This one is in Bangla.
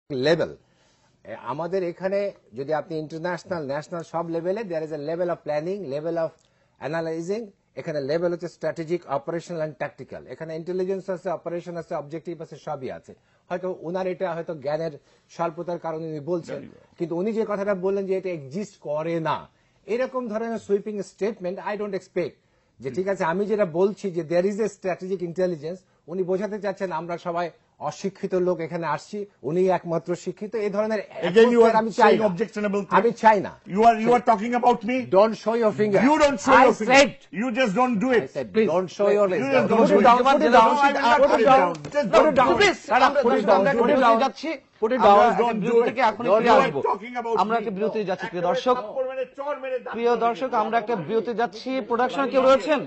লেভেল আমাদের এখানে যদি আপনি ইন্টারন্যাশনাল ন্যাশনাল সব লেভেলে there is a level of planning, level of analysing. এখানে লেভেল হচ্ছে স্ট্র্যাটেজিক, অপারেশনাল অ্যান্ড ট্যাকটিক্যাল। এখানে ইন্টেলিজেন্স আছে, অপারেশন আছে, অবজেক্টিভ আছে, সবই আছে। হয়তো উনার এটা হয়তো জ্ঞানের স্বল্পতার কারণে উনি বলছেন, কিন্তু উনি যে কথাটা বললেন যে এটা এক্সিস্ট করে না, এরকম ধরনের sweeping statement I don't expect. যে ঠিক আছে আমি যেটা বলছি যে there is a strategic intelligence, উনি বোঝাতে চাচ্ছেন আমরা সবাই অশিক্ষিত লোক এখানে আসছি, উনি একমাত্র শিক্ষিত, এই ধরনের আমি চাই না। You are talking about me. Don't show your finger. You don't show your finger. You just don't do it. I said, don't show your finger. Put it down. Put it down. Put it down. Put it down. Put it down. যাচ্ছি put it down. থেকে এখনই ফিরে আসবো। আমরা একটা বিরতি যাচ্ছি প্রিয় দর্শক। প্রিয় দর্শক, আমরা একটা বিরতি যাচ্ছি। প্রোডাকশনে কেউ রয়েছেন?